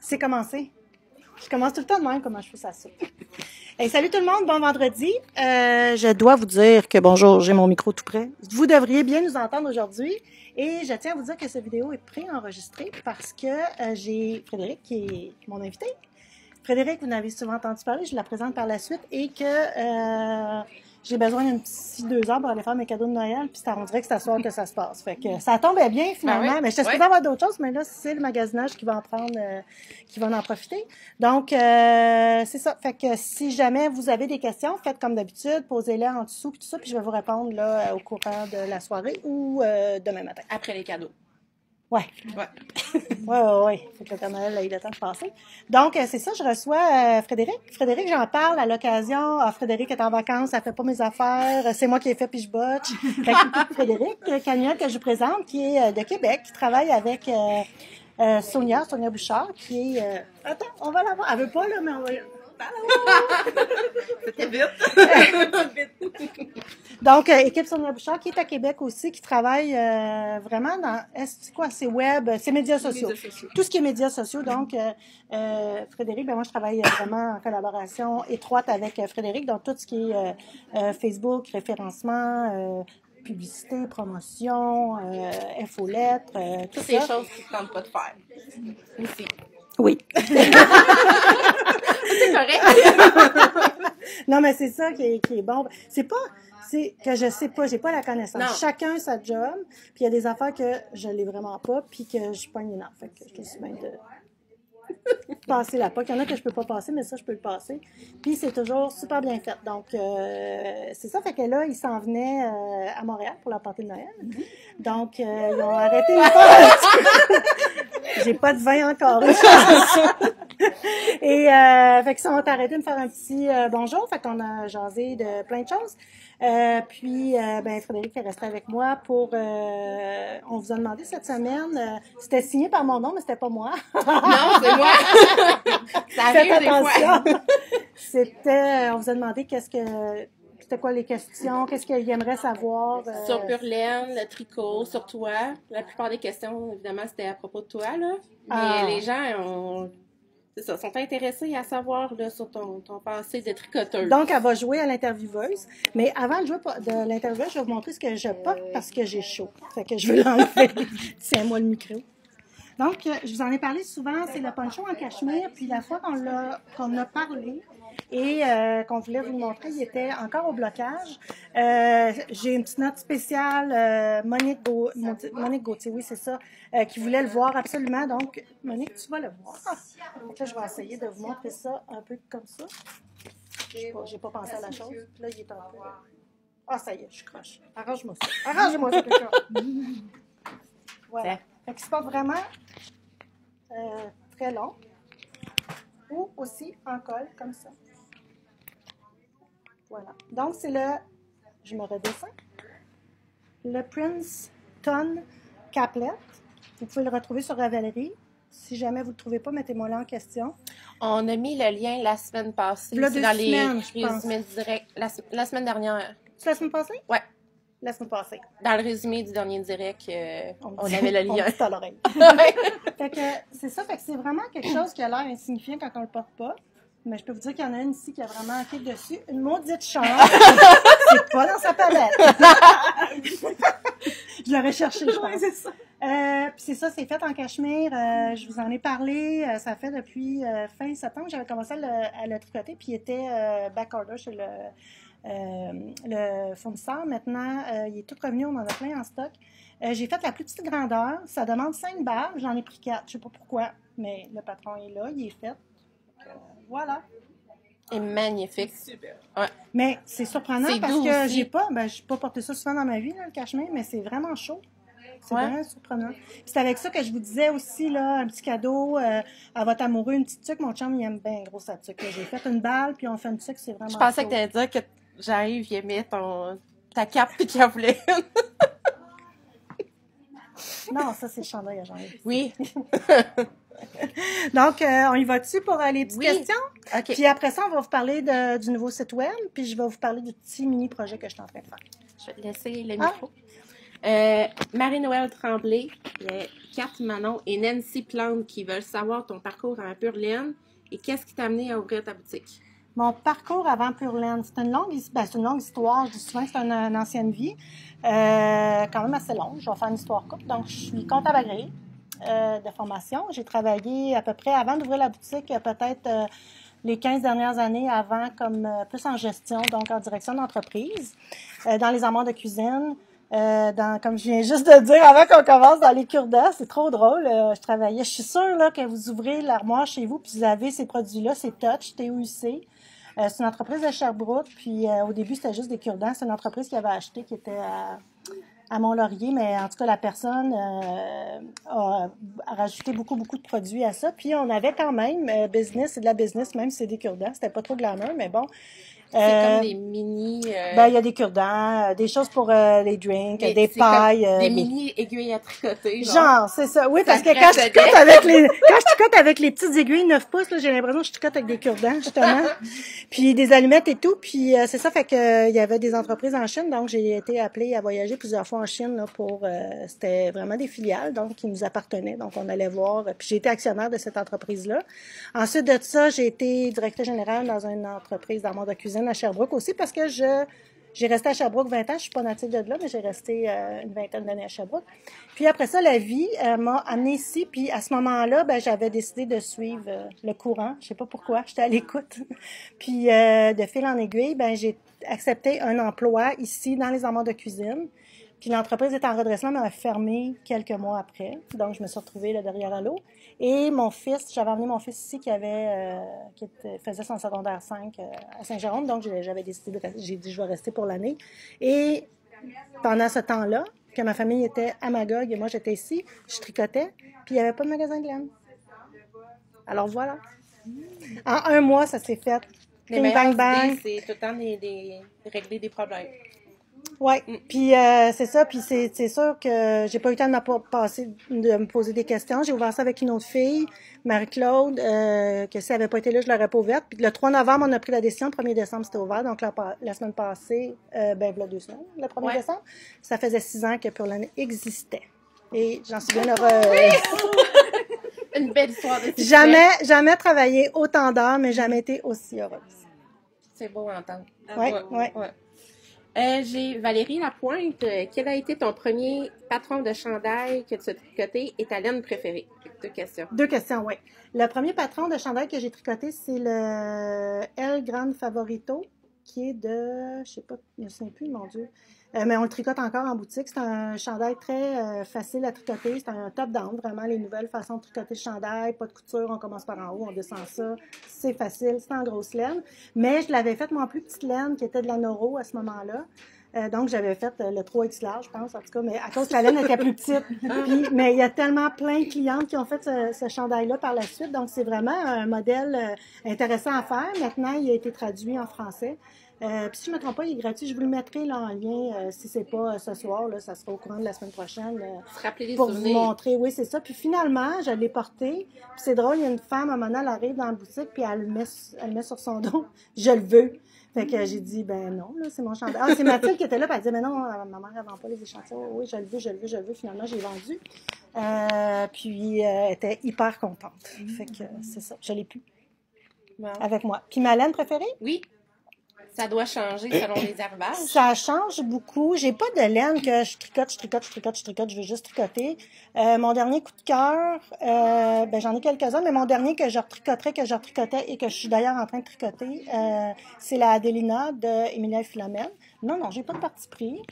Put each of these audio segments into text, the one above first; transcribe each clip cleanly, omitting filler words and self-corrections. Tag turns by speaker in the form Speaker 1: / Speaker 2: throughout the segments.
Speaker 1: C'est commencé. Je commence tout le temps de même comment je fais ça. Hey, salut tout le monde, bon vendredi. Je dois vous dire que bonjour, j'ai mon micro tout prêt. Vous devriez bien nous entendre aujourd'hui. Et je tiens à vous dire que cette vidéo est préenregistrée parce que j'ai Frédéric qui est mon invité. Frédéric, vous en avez souvent entendu parler, je vous la présente par la suite et que j'ai besoin d'un petit 2 heures pour aller faire mes cadeaux de Noël, puis on dirait que c'est à soir que ça se passe. Fait que ça tombait bien finalement, mais j'étais supposée avoir d'autres choses, mais là, c'est le magasinage qui va en prendre, qui va en profiter. Donc, c'est ça. Fait que si jamais vous avez des questions, faites comme d'habitude, posez-les en dessous, puis tout ça, puis je vais vous répondre là au courant de la soirée ou demain matin.
Speaker 2: Après les cadeaux.
Speaker 1: Ouais. Ouais. Faut que le Père Noël ait le temps de passer. Donc, c'est ça, je reçois Frédéric. Frédéric, j'en parle à l'occasion. Frédéric est en vacances, elle fait pas mes affaires. C'est moi qui ai fait puis je botche. Fait que Frédéric Cagnon, que je vous présente, qui est de Québec, qui travaille avec Sonia Bouchard, qui est... Attends, on va la voir. Elle veut pas, là, mais on va...
Speaker 2: C'était vite.
Speaker 1: Donc, équipe Sonia Bouchard, qui est à Québec aussi, qui travaille vraiment dans, c'est quoi, c'est web, c'est médias sociaux. Tout ce qui est médias sociaux. Donc, Frédéric, ben moi, je travaille vraiment en collaboration étroite avec Frédéric, donc tout ce qui est Facebook, référencement, publicité, promotion, infolettres, tout
Speaker 2: toutes
Speaker 1: ça.
Speaker 2: ces choses qui ne tentent pas de faire. Aussi.
Speaker 1: Oui.
Speaker 2: C'est correct.
Speaker 1: Non, mais c'est ça qui est bon. C'est que je sais pas, j'ai pas la connaissance.
Speaker 2: Non.
Speaker 1: Chacun sa job, puis il y a des affaires que je l'ai vraiment pas, puis que je pogne une arme. Fait que je suis bien de passer la POC. Il y en a que je peux pas passer, mais ça, je peux le passer. Puis c'est toujours super bien fait. Donc, c'est ça. Fait que là, ils s'en venaient à Montréal pour la partie de Noël. Donc, ils ont arrêté le faire. J'ai pas de vin encore. Et fait qu'ils sont arrêtés de me faire un petit bonjour. Fait qu'on a jasé de plein de choses. Puis ben Frédéric est resté avec moi pour on vous a demandé cette semaine, c'était signé par mon nom, mais c'était pas moi.
Speaker 2: Non, c'est moi. Ça arrive des fois.
Speaker 1: C'était on vous a demandé c'était quoi les questions, qu'est-ce qu'il aimerait savoir
Speaker 2: Sur Purlaine, le tricot, sur toi. La plupart des questions, évidemment, c'était à propos de toi, là. Mais les gens sont intéressés à savoir là, sur ton passé de tricoteuse.
Speaker 1: Donc, elle va jouer à l'intervieweuse. Mais avant de jouer de l'intervieweuse, je vais vous montrer ce que je porte parce que j'ai chaud. Fait que je veux l'enlever. Tiens-moi le micro. Donc, je vous en ai parlé souvent, c'est le poncho en cachemire. Puis la fois qu'on a parlé et qu'on voulait vous le montrer, il était encore au blocage. J'ai une petite note spéciale, Monique Gauthier, oui, c'est ça, qui voulait le voir absolument. Donc, Monique, tu vas le voir. Donc là, je vais essayer de vous montrer ça un peu comme ça. J'ai pas pensé à la chose. Puis là, il est un peu... Ah, ça y est, je croche. Arrange-moi ça. Arrange-moi ça, quelqu'un. Voilà. Fait que c'est pas vraiment très long. Ou aussi en colle, comme ça. Voilà. Donc, c'est je me redescends, le Princeton Caplet. Vous pouvez le retrouver sur Ravelry. Si jamais vous ne le trouvez pas, mettez-moi là en question.
Speaker 2: On a mis le lien la semaine passée.
Speaker 1: Là,
Speaker 2: c'est dans les résumés directs. La semaine dernière.
Speaker 1: C'est la semaine passée?
Speaker 2: Ouais.
Speaker 1: La semaine passée.
Speaker 2: Dans le résumé du dernier direct, on avait le lien.
Speaker 1: On dit à l'oreille. Fait que c'est ça, fait que c'est vraiment quelque chose qui a l'air insignifiant quand on le porte pas. Mais je peux vous dire qu'il y en a une ici qui a vraiment un clic dessus. Une maudite chambre. C'est pas dans sa palette. Je l'aurais cherché, je pense. Oui, c'est ça. Puis c'est ça, c'est fait en cachemire. Je vous en ai parlé. Ça fait depuis fin septembre que j'avais commencé à le tricoter. Puis il était backorder chez le fournisseur. Maintenant, il est tout revenu. On en a plein en stock. J'ai fait la plus petite grandeur. Ça demande 5 balles. J'en ai pris 4. Je sais pas pourquoi. Mais le patron est là. Il est fait. Voilà.
Speaker 2: Et magnifique.
Speaker 3: Super.
Speaker 2: Ouais.
Speaker 1: Mais c'est surprenant parce que j'ai pas porté ça souvent dans ma vie, là, le cachemire, mais c'est vraiment chaud. C'est vraiment surprenant. Puis c'est avec ça que je vous disais aussi, là, un petit cadeau à votre amoureux, une petite tuque. Mon chum, il aime bien gros sa tuque. J'ai fait une balle, puis on fait une tuque, c'est vraiment
Speaker 2: Je pensais
Speaker 1: chaud.
Speaker 2: que tu allais dire que j'arrive, il aimait ta cape, puis qu'il en voulait une.
Speaker 1: Non, ça, c'est le chandail à Jean-Yves.
Speaker 2: Oui.
Speaker 1: Donc, on y va dessus pour les petites questions?
Speaker 2: OK.
Speaker 1: Puis après ça, on va vous parler du nouveau site web, puis je vais vous parler du petit mini-projet que je suis en train de faire.
Speaker 2: Je vais te laisser le micro. Marie-Noël Tremblay, Kat Manon et Nancy Plante qui veulent savoir ton parcours en pure laine et qu'est-ce qui t'a amené à ouvrir ta boutique?
Speaker 1: Mon parcours avant Pure Laine, c'est une longue histoire. Je dis souvent que c'est une ancienne vie, quand même assez longue. Je vais faire une histoire courte. Donc, je suis comptable agréée de formation. J'ai travaillé à peu près, avant d'ouvrir la boutique, peut-être les 15 dernières années avant, comme plus en gestion, donc en direction d'entreprise, dans les armoires de cuisine. Comme je viens juste de dire avant qu'on commence, dans les cure-dents, c'est trop drôle. Je suis sûre là, que vous ouvrez l'armoire chez vous puis vous avez ces produits-là, c'est Touch, TUC. C'est une entreprise de Sherbrooke, puis au début, c'était juste des cure-dents. C'est une entreprise qui avait acheté, qui était à Mont-Laurier, mais en tout cas, la personne a rajouté beaucoup de produits à ça. Puis on avait quand même business, c'est de la business, même si c'est des cure-dents. C'était pas trop glamour, mais bon.
Speaker 2: C'est comme des mini...
Speaker 1: Ben, il y a des cure-dents, des choses pour les drinks, des pailles.
Speaker 2: Des mini aiguilles à tricoter.
Speaker 1: Genre, c'est ça. Oui, parce que quand je tricote avec les petites aiguilles 9 pouces, là, j'ai l'impression que je tricote avec des cure-dents, justement. Puis des allumettes et tout. Puis c'est ça, fait que il y avait des entreprises en Chine, donc j'ai été appelée à voyager plusieurs fois en Chine là, pour... c'était vraiment des filiales, donc, qui nous appartenaient. Donc, on allait voir. Puis j'ai été actionnaire de cette entreprise-là. Ensuite de ça, j'ai été directrice générale dans une entreprise d'armoire de cuisine à Sherbrooke aussi, parce que j'ai resté à Sherbrooke 20 ans. Je suis pas native de là, mais j'ai resté une vingtaine d'années à Sherbrooke. Puis après ça, la vie m'a amenée ici. Puis à ce moment-là, ben j'avais décidé de suivre le courant. Je sais pas pourquoi, j'étais à l'écoute. Puis de fil en aiguille, ben j'ai accepté un emploi ici dans les armoires de cuisine. Puis l'entreprise est en redressement, mais elle a fermé quelques mois après. Donc, je me suis retrouvée là derrière à l'eau. Et mon fils, j'avais emmené mon fils ici qui faisait son secondaire 5 à Saint-Jérôme. Donc, j'avais décidé j'ai dit, je vais rester pour l'année. Et pendant ce temps-là, que ma famille était à Magog et moi, j'étais ici, je tricotais, puis il n'y avait pas de magasin de laine. Alors, voilà. En un mois, ça s'est fait.
Speaker 2: Les meilleures idées, c'est tout le temps régler des problèmes.
Speaker 1: Oui, puis c'est ça, puis c'est sûr que j'ai pas eu le temps de me poser des questions. J'ai ouvert ça avec une autre fille, Marie-Claude, que si elle avait pas été là, je l'aurais pas ouverte. Puis le 3 novembre, on a pris la décision, le 1er décembre, c'était ouvert. Donc la semaine passée, voilà 2 semaines, le 1er décembre, ça faisait 6 ans que Pure Laine existait. Et j'en suis bien heureuse.
Speaker 2: Une belle histoire de succès.
Speaker 1: Jamais travaillé autant d'heures, mais jamais été aussi heureuse.
Speaker 2: C'est beau à entendre.
Speaker 1: Oui.
Speaker 2: J'ai Valérie Lapointe. Quel a été ton premier patron de chandail que tu as tricoté et ta laine préférée? 2 questions.
Speaker 1: 2 questions, oui. Le premier patron de chandail que j'ai tricoté, c'est le El Gran Favorito, qui est de, je sais pas, je ne me souviens plus, mon Dieu. Mais on le tricote encore en boutique. C'est un chandail très facile à tricoter. C'est un top-down, vraiment, les nouvelles façons de tricoter le chandail. Pas de couture, on commence par en haut, on descend ça. C'est facile, c'est en grosse laine. Mais je l'avais fait, mon plus petite laine, qui était de la Noro à ce moment-là. Donc, j'avais fait le 3X large, je pense, en tout cas, mais à cause que la laine était plus petite. Mais il y a tellement plein de clientes qui ont fait ce chandail-là par la suite. Donc, c'est vraiment un modèle intéressant à faire. Maintenant, il a été traduit en français. Puis si je ne me trompe pas, il est gratuit. Je vous le mettrai là, en lien. Si c'est pas ce soir, là, ça sera au courant de la semaine prochaine. Pour vous montrer. Oui, c'est ça. Puis finalement, je l'ai porté. Puis c'est drôle, il y a une femme, à un moment, elle arrive dans la boutique, puis elle le met sur son dos. Je le veux. Fait que j'ai dit, ben non, là, c'est mon chandail. Ah, c'est Mathilde qui était là, puis elle disait, mais non, ma mère, elle vend pas les échantillons. Oui, je le veux. Finalement, j'ai vendu. Puis elle était hyper contente. Fait que c'est ça. Je l'ai pu. Wow. Avec moi. Puis ma laine préférée?
Speaker 2: Oui. Ça doit changer selon les herbages.
Speaker 1: Ça change beaucoup. J'ai pas de laine que je tricote. Je veux juste tricoter. Mon dernier coup de cœur, j'en ai quelques-uns, mais mon dernier que je retricotais et que je suis d'ailleurs en train de tricoter, c'est la Adelina de Emilia Philomène. Non, j'ai pas de parti pris.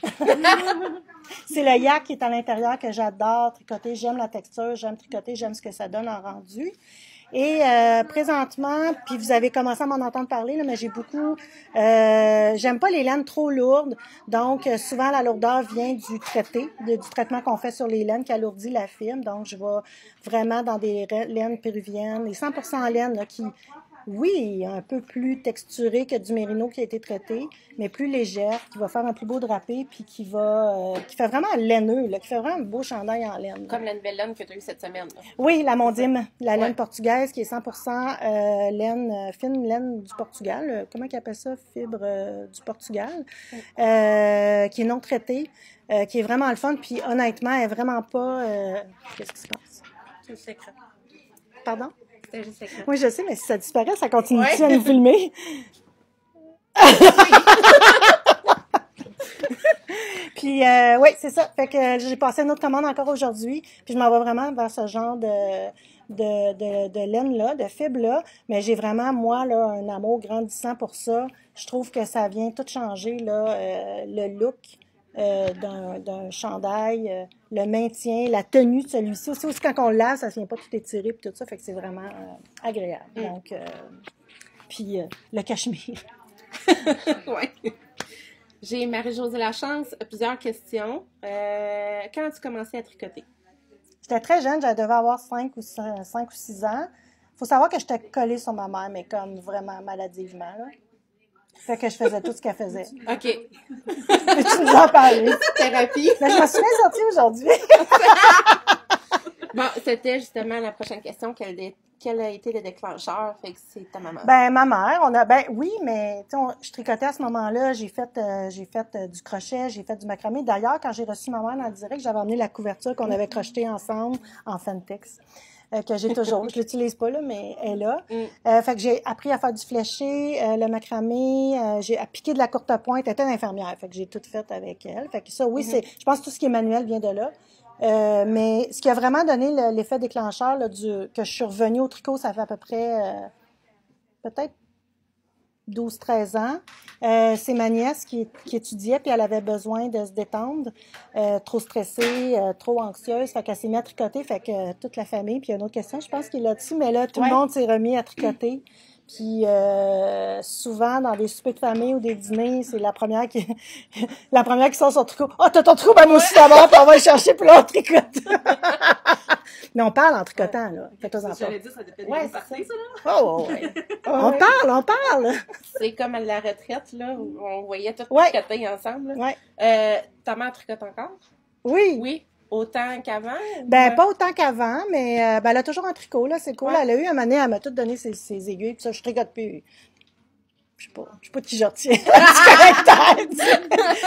Speaker 1: C'est le yak qui est à l'intérieur que j'adore tricoter. J'aime la texture, j'aime tricoter, j'aime ce que ça donne en rendu. Et présentement, puis vous avez commencé à m'en entendre parler, là, mais j'ai beaucoup... j'aime pas les laines trop lourdes, donc souvent la lourdeur vient du traitement qu'on fait sur les laines qui alourdit la fibre. Donc je vais vraiment dans des laines péruviennes, les 100% laines là, qui oui, un peu plus texturée que du mérino qui a été traité, mais plus légère, qui va faire un plus beau drapé, puis qui fait vraiment laineux, là, qui fait vraiment un beau chandail en laine.
Speaker 2: Comme la nouvelle laine que tu as eue cette semaine. Là.
Speaker 1: Oui, la Mondim, la laine
Speaker 2: Ouais.
Speaker 1: portugaise qui est 100% laine, fine laine du Portugal. Comment ils appellent ça? Fibre du Portugal. Qui est non traitée, qui est vraiment le fun. Puis honnêtement, elle est vraiment pas... qu'est-ce qui se passe?
Speaker 2: C'est le secret.
Speaker 1: Pardon?
Speaker 2: C'était juste secret.
Speaker 1: Oui, je sais, mais si ça disparaît, ça continue-tu à nous filmer? Puis, oui, c'est ça. Fait que j'ai passé une autre commande encore aujourd'hui. Puis, je m'en vais vraiment vers ce genre de laine-là, de fibre-là. Mais j'ai vraiment, moi, là, un amour grandissant pour ça. Je trouve que ça vient tout changer, là, le look d'un chandail, le maintien, la tenue de celui-ci. Aussi, quand on le lave, ça ne vient pas tout étiré puis tout ça. Fait que c'est vraiment agréable. Donc, puis, le cachemire.
Speaker 2: Oui. J'ai Marie-Josée Lachance, plusieurs questions. Quand as-tu commencé à tricoter?
Speaker 1: J'étais très jeune, je devais avoir 5 ou 6 ans. Il faut savoir que j'étais collée sur ma mère, mais comme vraiment maladivement. Là. Fait que je faisais tout ce qu'elle faisait.
Speaker 2: OK.
Speaker 1: Tu nous en parlais.
Speaker 2: Thérapie.
Speaker 1: Mais je me suis bien sortie aujourd'hui.
Speaker 2: Bon, c'était justement la prochaine question. Quel a été le déclencheur? Fait que c'est ta maman.
Speaker 1: Ben, ma mère, oui, mais je tricotais à ce moment-là. J'ai fait du crochet, j'ai fait du macramé. D'ailleurs, quand j'ai reçu ma mère dans le direct, j'avais amené la couverture qu'on avait crochetée ensemble en Fentex. Que j'ai toujours. Je l'utilise pas, là, mais elle est là. Fait que j'ai appris à faire du fléché, le macramé, j'ai appliqué de la courte pointe. Elle était une infirmière, fait que j'ai tout fait avec elle. Fait que ça, oui, je pense que tout ce qui est manuel vient de là. Mais ce qui a vraiment donné l'effet déclencheur là, que je suis revenue au tricot, ça fait à peu près peut-être 12-13 ans. C'est ma nièce qui étudiait, puis elle avait besoin de se détendre, trop stressée, trop anxieuse, fait qu'elle s'est mise à tricoter, fait que toute la famille, puis il y a une autre question, je pense qu'il est là-dessus, mais là, tout le monde s'est remis à tricoter. Puis souvent, dans des soupers de famille ou des dîners, c'est la première qui sort son tricot. « Ah, t'as ton tricot, ben moi aussi d'abord, puis on va le chercher, puis là, on tricote. » Mais on parle en tricotant, là. Faites-en pas.
Speaker 3: J'allais dire, ça dépend des parties, ça, là.
Speaker 1: Oh, ouais. On parle.
Speaker 2: C'est comme à la retraite, là, où on voyait tout
Speaker 1: Ouais.
Speaker 2: tricoter ensemble.
Speaker 1: Ouais.
Speaker 2: Ta mère tricote encore?
Speaker 1: Oui.
Speaker 2: Oui. Autant qu'avant?
Speaker 1: Ben, pas autant qu'avant, mais ben, elle a toujours un tricot, là, c'est cool.
Speaker 2: Ouais.
Speaker 1: Elle a eu un moment donné, elle m'a tout donné ses aiguilles, puis ça, je tricote plus. Je sais pas de qui je retiens. Du caractère, tu sais.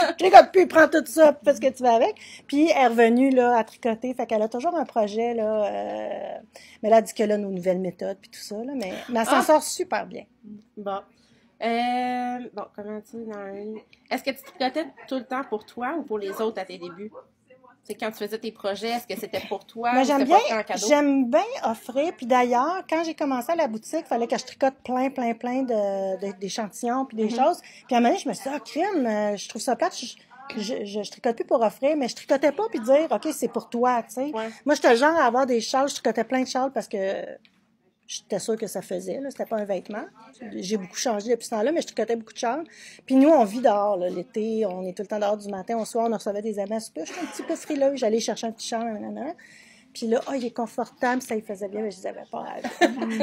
Speaker 1: Je tricote plus, prends tout ça, fais ce que tu veux avec. Puis, elle est revenue, là, à tricoter, fait qu'elle a toujours un projet, là, mais là, elle dit qu'elle a nos nouvelles méthodes, puis tout ça, là, mais elle s'en sort super bien.
Speaker 2: Bon. Bon, comment dire, est-ce que tu tricotais tout le temps pour toi ou pour les autres à tes débuts? C'est quand tu faisais tes projets, est-ce que c'était pour toi
Speaker 1: Mais
Speaker 2: ou c'était pas en cadeau?
Speaker 1: j'aime bien offrir. Puis d'ailleurs, quand j'ai commencé à la boutique, il fallait que je tricote plein d'échantillons puis des choses. Puis à un moment donné, je me suis dit, crime, je trouve ça plate. Je tricote plus pour offrir, mais je tricotais pas puis dire, OK, c'est pour toi, tu sais.
Speaker 2: Ouais.
Speaker 1: Moi, j'étais le genre à avoir des châles, je tricotais plein de châles parce que j'étais sûre que ça faisait, là. C'était pas un vêtement. J'ai beaucoup changé depuis ce temps-là, mais je tricotais beaucoup de châles. Puis nous, on vit dehors, là. L'été, on est tout le temps dehors du matin au soir, on recevait des amis à souper. J'étais un petit peu frileuse, j'allais chercher un petit châle, nanana. Puis là, il est confortable, ça, il faisait bien, mais je disais, pas.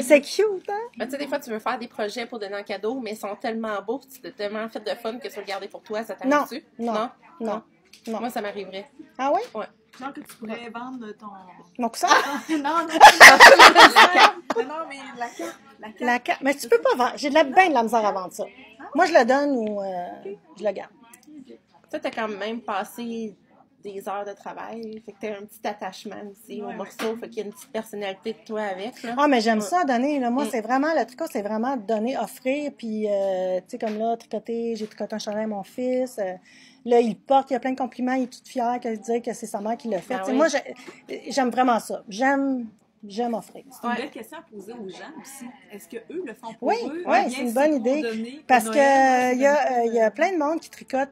Speaker 1: C'est cute, hein?
Speaker 2: Tu sais, des fois, tu veux faire des projets pour donner en cadeau, mais ils sont tellement beaux, tu as tellement fait de fun que tu veux le garder pour toi, ça t'arrive-tu?
Speaker 1: Non.
Speaker 2: Moi, ça m'arriverait.
Speaker 1: Ah oui?
Speaker 2: Ouais.
Speaker 3: Genre que tu pourrais vendre ton...
Speaker 1: Mon coussin?
Speaker 3: non, mais la carte.
Speaker 1: Mais tu peux pas vendre. J'ai bien de la misère à vendre ça. Moi, je le donne ou je le garde.
Speaker 2: Tu as quand même passé des heures de travail, fait que t'as un petit attachement aussi au morceau, fait qu'il y a une petite personnalité de toi avec. Là.
Speaker 1: Ah, mais j'aime ça, donner. Là. Moi, c'est vraiment, le tricot, c'est vraiment donner, offrir, puis, tu sais, comme là, j'ai tricoté un chandail à mon fils. Là, il porte, il y a plein de compliments, il est tout fier de dire que c'est sa mère qui l'a fait.
Speaker 2: Oui.
Speaker 1: Moi, j'aime vraiment ça. J'aime offrir.
Speaker 3: C'est une belle question à poser aux gens aussi. Est-ce qu'eux le font pour
Speaker 1: oui,
Speaker 3: eux?
Speaker 1: Oui, c'est une bonne idée. Parce que il y a plein de monde qui tricote,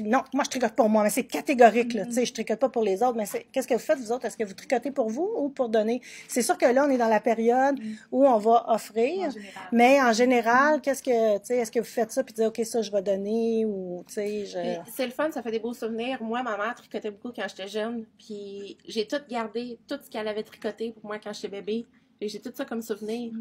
Speaker 1: non, moi je tricote pour moi, mais c'est catégorique, là. Tu sais, je tricote pas pour les autres, mais qu'est-ce que vous faites, vous autres? Est-ce que vous tricotez pour vous ou pour donner? C'est sûr que là, on est dans la période où on va offrir, mais en général, est-ce que vous faites ça puis dire, OK, ça, je vais donner ou, tu sais,
Speaker 2: C'est le fun, ça fait des beaux souvenirs. Moi, ma mère tricotait beaucoup quand j'étais jeune, puis j'ai tout gardé, tout ce qu'elle avait tricoté pour moi quand j'étais bébé. Fait que j'ai tout ça comme souvenir.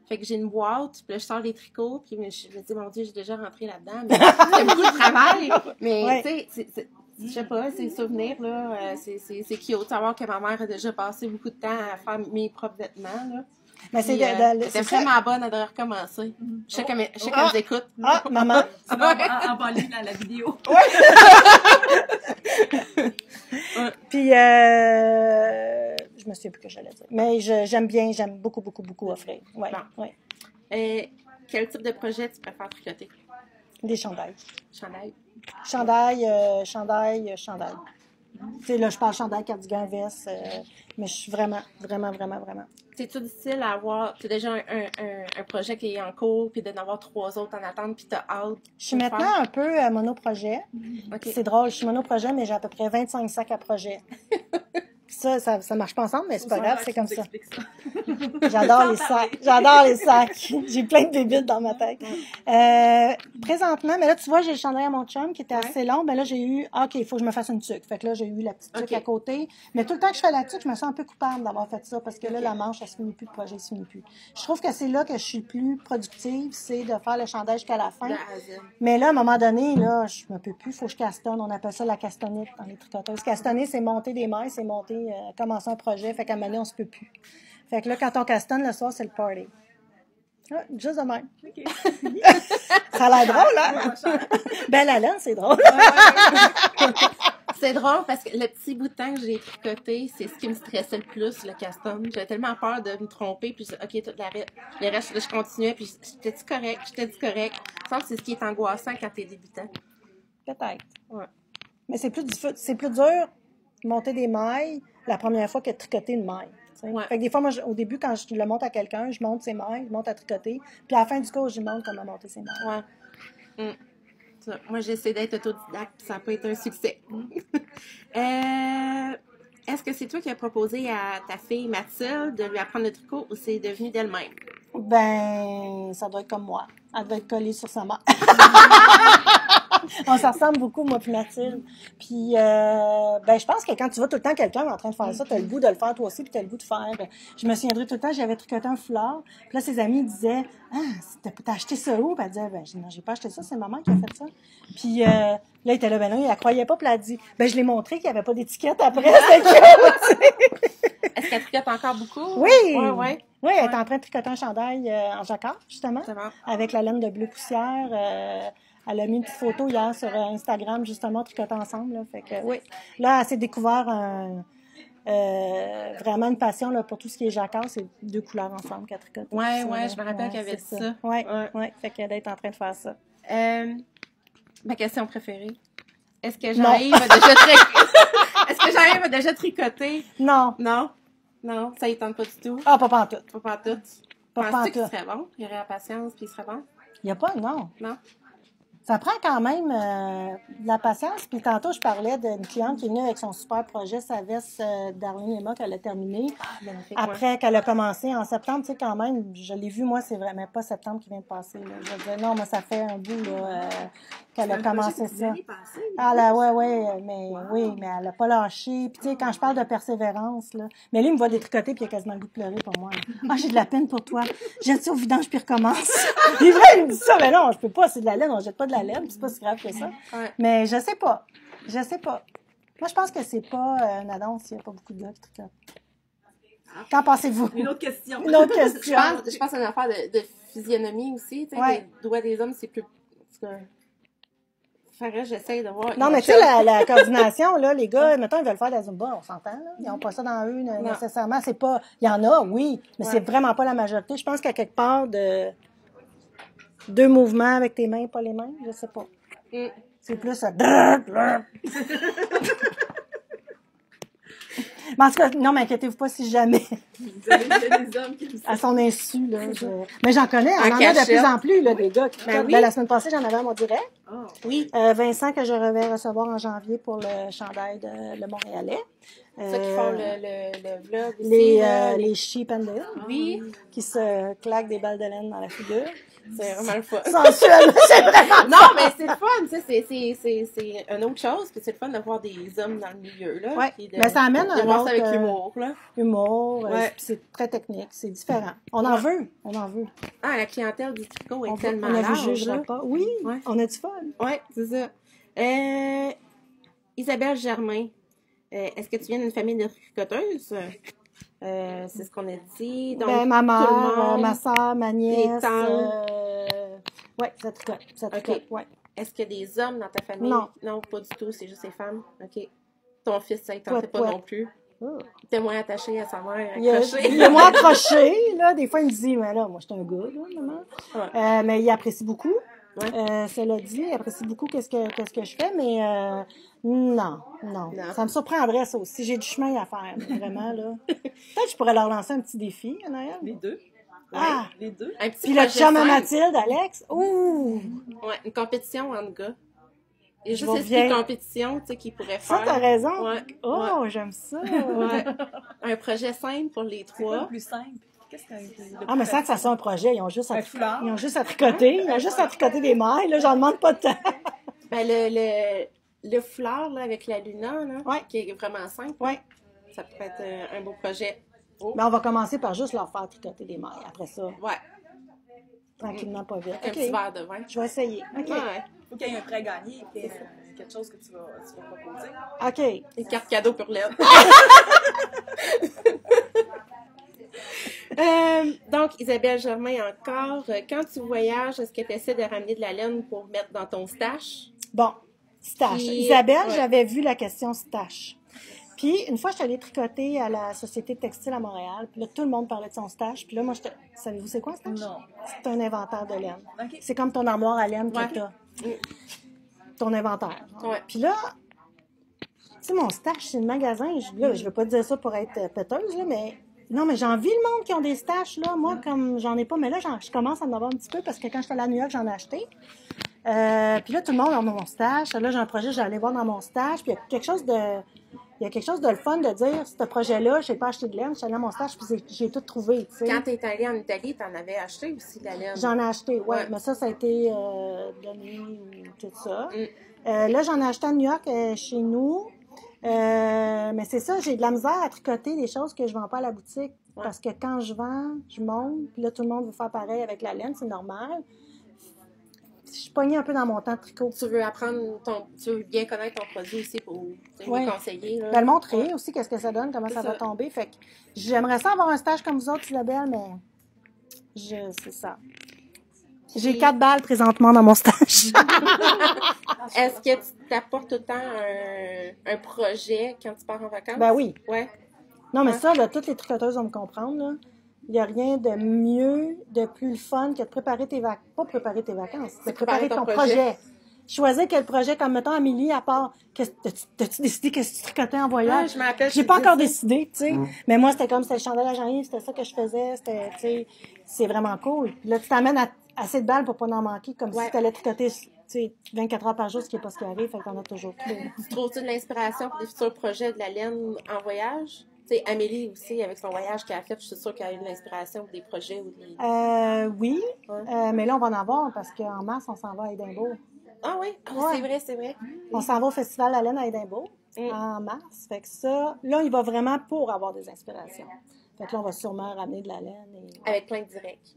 Speaker 2: Fait que j'ai une boîte, puis là, je sors les tricots, puis je me dis, mon Dieu, j'ai déjà rentré là-dedans. Mais c'est beaucoup de travail. Mais, tu sais, je sais pas, c'est souvenirs, là. C'est cute de savoir que ma mère a déjà passé beaucoup de temps à faire mes propres vêtements, là.
Speaker 1: Mais c'est
Speaker 2: c'était vraiment bonne, elle devrait recommencer. Je sais qu'elle nous écoute.
Speaker 1: Ah, maman!
Speaker 3: Envoie-lui la vidéo.
Speaker 1: Puis, je me souviens plus que j'allais dire. Mais j'aime beaucoup, beaucoup, beaucoup offrir. Ouais,
Speaker 2: bon.
Speaker 1: Ouais.
Speaker 2: Quel type de projet tu préfères tricoter?
Speaker 1: Des chandails.
Speaker 2: Chandail?
Speaker 1: Chandail. Tu sais, là, je parle chandail, cardigan, veste, mais je suis vraiment.
Speaker 2: C'est-tu difficile à avoir, tu as déjà un projet qui est en cours, puis d'en avoir 3 autres en attente, puis t'as hâte?
Speaker 1: Je suis maintenant un peu monoprojet.
Speaker 2: Okay.
Speaker 1: C'est drôle, je suis monoprojet, mais j'ai à peu près 25 sacs à projet. Ça marche pas ensemble, mais c'est pas grave, c'est comme ça. J'adore les sacs. J'ai plein de bébites dans ma tête. Présentement, mais là, tu vois, j'ai le chandail à mon chum qui était assez long. Ben là, j'ai eu, OK, il faut que je me fasse une tuque. Fait que là, j'ai eu la petite tuque à côté. Mais tout le temps que je fais la tuque, je me sens un peu coupable d'avoir fait ça parce que là, la manche, elle se finit plus, le projet se finit plus. Je trouve que c'est là que je suis plus productive, c'est de faire le chandail jusqu'à la fin. Mais là, à un moment donné, là, je me peux plus, faut que je castonne. On appelle ça la castonnite dans les tricoteuses. Castonner, c'est monter des mailles, c'est monter commencer un projet, fait qu'à un moment donné, on se peut plus. Fait que là, quand on castonne le soir, c'est le party. Ah, juste de même. Okay. Ça a l'air drôle, hein? Ben, la laine, c'est drôle.
Speaker 2: C'est drôle parce que le petit bout de temps que j'ai tricoté, c'est ce qui me stressait le plus, le caston. J'avais tellement peur de me tromper, puis je disais, OK, le reste, je continuais, puis j'étais-tu correct? Je pense que c'est ce qui est angoissant quand t'es débutant.
Speaker 1: Peut-être.
Speaker 2: Ouais.
Speaker 1: Mais c'est plus dur monter des mailles la première fois que de tricoter une maille. Ouais. Fait que des fois, moi, au début, quand je le monte à quelqu'un, je monte ses mailles, je monte à tricoter, puis à la fin du cours, je lui montre comment monter ses mailles.
Speaker 2: Ouais. Ça, moi, j'essaie d'être autodidacte, puis ça n'a pas été un succès. Est-ce que c'est toi qui as proposé à ta fille Mathilde de lui apprendre le tricot ou c'est devenu d'elle-même?
Speaker 1: Ben, ça doit être comme moi. Elle doit être collée sur sa main. On s'en ressemble beaucoup, moi puis Mathilde. Puis, ben, je pense que quand tu vois tout le temps quelqu'un en train de faire ça, t'as le goût de le faire toi aussi, puis t'as le goût de faire. Je me souviendrai tout le temps, j'avais tricoté un foulard. Puis là, ses amis disaient, t'as acheté ça où? Puis elle disait, ben, non, j'ai pas acheté ça, c'est maman qui a fait ça. Puis, là, il était là, ben non, il la croyait pas, puis elle a dit, ben, je l'ai montré qu'il y avait pas d'étiquette après.
Speaker 2: Est-ce qu'elle tricote encore beaucoup?
Speaker 1: Oui!
Speaker 2: Ouais.
Speaker 1: Oui, elle est en train de tricoter un chandail en jacquard, justement, avec la laine de bleu poussière. Elle a mis une petite photo hier sur Instagram, justement, tricotant ensemble. Là, fait que, oui. Là, elle s'est découvert vraiment une passion là, pour tout ce qui est jacquard. C'est 2 couleurs ensemble qu'elle tricote.
Speaker 2: Oui, je me rappelle qu'elle avait dit ça.
Speaker 1: Oui. Fait qu'elle est en train de faire ça.
Speaker 2: Ma question préférée. Est-ce que Jean-Yves a déjà tricoté?
Speaker 1: Non.
Speaker 2: Non, ça ne tente pas du tout.
Speaker 1: Ah, pas pantoute.
Speaker 2: Penses-tu qu'il serait bon? Il y aurait la patience puis il serait bon?
Speaker 1: Il n'y a pas, non.
Speaker 2: Non?
Speaker 1: Ça prend quand même de la patience. Puis tantôt, je parlais d'une cliente qui est venue avec son super projet, sa veste d'Arlene Emma qu'elle a terminé. Après qu'elle a commencé en septembre, tu sais, quand même, je l'ai vu, moi, c'est vraiment pas septembre qui vient de passer. Là. Je veux dire, non, moi, ça fait un bout là, qu'elle a commencé ça. Mais elle a pas lâché. Puis tu sais, quand je parle de persévérance, là, mais lui, il me voit détricoter puis il a quasiment le goût de pleurer pour moi. Ah, j'ai de la peine pour toi. Jette ça au vidange puis recommence. Il me dit ça, mais non, je peux pas, c'est de la laine, on jette pas de la laine, puis c'est pas si grave que ça.
Speaker 2: Ouais.
Speaker 1: Mais je sais pas. Moi, je pense que c'est pas une annonce, il n'y a pas beaucoup de gars qui tricotent. Qu'en pensez-vous?
Speaker 3: Une autre question.
Speaker 2: Je pense à une affaire de physionomie aussi, tu sais, les doigts des hommes, c'est plus... J'essaie de voir.
Speaker 1: Non, mais tu sais, la coordination, là, les gars, mettons, ils veulent faire de la Zumba, on s'entend, là. Ils n'ont pas ça dans eux, nécessairement. C'est pas, il y en a, oui, mais c'est vraiment pas la majorité. Je pense qu'à quelque part, 2 mouvements avec tes mains, pas les mains, je sais pas. C'est plus ça. Mais en tout cas, non, mais inquiétez-vous pas si jamais.
Speaker 3: Vous avez des hommes qui
Speaker 1: à son insu, là. Mais j'en connais, on en a de plus en plus, là, des gars qui tricotent. La semaine passée, j'en avais à mon direct.
Speaker 2: Oui.
Speaker 1: Vincent, que je vais recevoir en janvier pour le chandail de Le Montréalais.
Speaker 2: Ceux qui font le vlog aussi.
Speaker 1: Les sheep and the
Speaker 2: Oui.
Speaker 1: Qui se claquent des balles de laine dans la figure.
Speaker 2: C'est vraiment le fun.
Speaker 1: Sensuel, c'est vraiment
Speaker 2: Non, mais c'est le fun, tu sais, c'est une autre chose, puis c'est le fun de voir des hommes dans le milieu, là.
Speaker 1: Ouais,
Speaker 2: Puis
Speaker 1: mais ça amène
Speaker 2: de
Speaker 1: un
Speaker 2: voir
Speaker 1: autre,
Speaker 2: ça avec humour, là.
Speaker 1: humour,
Speaker 2: Ouais.
Speaker 1: puis c'est très technique, c'est différent. On en veut.
Speaker 2: Ah, la clientèle du tricot est
Speaker 1: On
Speaker 2: tellement
Speaker 1: ne vous
Speaker 2: large,
Speaker 1: jugera
Speaker 2: là.
Speaker 1: pas. Oui,
Speaker 2: Ouais.
Speaker 1: on a du fun.
Speaker 2: Ouais, c'est ça. Isabelle Germain, est-ce que tu viens d'une famille de tricoteuses? C'est ce qu'on a dit. Donc,
Speaker 1: Ben, ma
Speaker 2: tout
Speaker 1: mère,
Speaker 2: le monde.
Speaker 1: ma soeur, ma nièce.
Speaker 2: tantes.
Speaker 1: Ouais, ça tricote.
Speaker 2: Ok.
Speaker 1: Ouais.
Speaker 2: Est-ce qu'il y a des hommes dans ta famille?
Speaker 1: Non.
Speaker 2: Non, pas du tout, c'est juste des femmes. OK. Ton fils, ça ne tentait pas
Speaker 1: Pouet.
Speaker 2: non plus.
Speaker 1: Oh.
Speaker 2: Il était moins attaché à sa mère,
Speaker 1: Il
Speaker 2: accroché.
Speaker 1: est moins accroché, là. Des fois, il me dit, mais là, moi, je suis un gars, là, maman.
Speaker 2: Ouais.
Speaker 1: Mais il apprécie beaucoup.
Speaker 2: Ouais.
Speaker 1: Cela dit, il apprécie beaucoup qu'est-ce que je fais, mais non. Ça me surprendrait, ça aussi. J'ai du chemin à faire, vraiment, là. Peut-être que je pourrais leur lancer un petit défi, Anaëlle.
Speaker 3: Les deux.
Speaker 1: Ah!
Speaker 3: Les deux.
Speaker 2: Un petit
Speaker 1: Puis le
Speaker 2: projet
Speaker 1: chum à
Speaker 2: simple.
Speaker 1: Mathilde, Alex. Ouh!
Speaker 2: Ouais, une compétition entre gars. Il y a
Speaker 1: Je
Speaker 2: juste
Speaker 1: vois
Speaker 2: esprit
Speaker 1: bien.
Speaker 2: compétition, tu sais, qu'ils pourraient
Speaker 1: Ça,
Speaker 2: faire.
Speaker 1: t'as raison.
Speaker 2: Ouais.
Speaker 1: Oh, j'aime ça.
Speaker 2: Ouais. Un projet simple pour les
Speaker 3: C'est quoi
Speaker 2: trois.
Speaker 3: le plus simple? Qu'est-ce que
Speaker 1: Ah, mais sans que ça soit un projet, ils ont juste à,
Speaker 3: Un foulard.
Speaker 1: ils ont juste à tricoter. Ils ont juste à tricoter des mailles, là. J'en demande pas de temps.
Speaker 2: Ben, le foulard, là, avec la Luna, là,
Speaker 1: Ouais.
Speaker 2: qui est vraiment simple,
Speaker 1: Ouais.
Speaker 2: ça pourrait être un beau projet.
Speaker 1: Mais on va commencer par juste leur faire tricoter des mailles. Après ça,
Speaker 2: Ouais.
Speaker 1: tranquillement, pas vite.
Speaker 2: Un
Speaker 1: OK.
Speaker 2: petit verre de vin.
Speaker 1: Je vais essayer. OK.
Speaker 2: Ouais.
Speaker 3: Faut qu'il y ait un prêt à gagner et puis quelque chose que tu vas proposer.
Speaker 1: OK.
Speaker 2: Une carte cadeau pour l'aide. Donc, Isabelle Germain, encore, quand tu voyages, est-ce que tu essaies de ramener de la laine pour mettre dans ton stash?
Speaker 1: Bon, stache.
Speaker 2: Puis,
Speaker 1: Isabelle,
Speaker 2: ouais.
Speaker 1: j'avais vu la question stache. Puis, une fois, je suis allée tricoter à la Société textile à Montréal. Puis là, tout le monde parlait de son stache. Puis là, moi, savez-vous c'est quoi un stache?
Speaker 3: Non.
Speaker 1: C'est un inventaire de laine.
Speaker 3: OK.
Speaker 1: C'est comme ton armoire à laine
Speaker 2: Ouais.
Speaker 1: que t'as. Ton inventaire.
Speaker 2: Ouais.
Speaker 1: Puis là, tu sais, mon stash, c'est le magasin. Je veux pas dire ça pour être péteuse, là, mais... Non, mais j'envie le monde qui ont des staches, là. Moi, comme j'en ai pas, mais là, je commence à en avoir un petit peu parce que quand j'étais allée à New York, j'en ai acheté. Puis là, tout le monde a mon stash. Là, j'ai un projet, j'allais voir dans mon stash. Puis il y a quelque chose de le fun de dire, ce projet-là, je n'ai pas acheté de laine, je suis allée à mon stash, puis j'ai tout trouvé, tu sais.
Speaker 2: Quand tu es allée en Italie, tu en avais acheté aussi de la laine.
Speaker 1: J'en ai acheté, ouais.
Speaker 2: Ouais.
Speaker 1: Mais ça a été donné ou tout ça. Là, j'en ai acheté à New York, chez nous. Mais c'est ça, j'ai de la misère à tricoter des choses que je vends pas à la boutique.
Speaker 2: Ouais.
Speaker 1: Parce que quand je vends, je monte, puis là, tout le monde veut faire pareil avec la laine, c'est normal. Je suis pognée un peu dans mon temps de tricot.
Speaker 2: Tu veux apprendre tu veux bien connaître ton produit aussi pour
Speaker 1: Ouais.
Speaker 2: nous conseiller. Là.
Speaker 1: Ben, le montrer aussi, qu'est-ce que ça donne, comment
Speaker 2: C'est
Speaker 1: ça va
Speaker 2: ça.
Speaker 1: tomber. Fait que j'aimerais ça avoir un stage comme vous autres, Isabelle, mais c'est ça. J'ai 4 balles présentement dans mon stage.
Speaker 2: Est-ce que tu t'apportes tout le temps un projet quand tu pars en vacances?
Speaker 1: Ben oui.
Speaker 2: Ouais.
Speaker 1: Non, mais
Speaker 2: Ouais.
Speaker 1: ça, là, toutes les tricoteuses vont me comprendre, là. Il n'y a rien de mieux, de plus le fun que de préparer tes vacances. Pas préparer tes vacances, c'est préparer ton projet. Choisir quel projet, comme mettons Amélie, à part, t'as-tu décidé qu'est-ce que tu tricotais en voyage?
Speaker 2: Ouais, je me rappelle,
Speaker 1: J'ai
Speaker 2: tu
Speaker 1: pas
Speaker 2: disais
Speaker 1: encore
Speaker 2: ça.
Speaker 1: décidé, tu sais. Mais moi, c'était comme, c'était le chandail à Jean-Yves, c'était ça que je faisais, c'était, tu sais, c'est vraiment cool. Puis là, tu t'amènes assez de balles pour pas en manquer, comme
Speaker 2: Ouais.
Speaker 1: si tu allais tricoter, tu sais, 24 heures par jour, ce qui n'est pas ce qui arrive, fait qu'on a toujours trop.
Speaker 2: Tu trouves-tu de l'inspiration pour des futurs projets de la laine en voyage? Tu sais, Amélie aussi, avec son voyage qu'elle a fait, je suis sûre qu'elle a eu de l'inspiration pour des projets ou des...
Speaker 1: Oui,
Speaker 2: Ouais.
Speaker 1: mais là, on va en avoir parce qu'en mars, on s'en va à Édimbourg.
Speaker 2: Ah oui? Ah,
Speaker 1: Ouais.
Speaker 2: c'est vrai.
Speaker 1: On s'en va au Festival La Laine à Édimbourg
Speaker 2: Mm.
Speaker 1: en mars. Fait que ça, là, il va vraiment pour avoir des inspirations. Fait que là, on va sûrement ramener de la laine. Et...
Speaker 2: Avec plein de directs.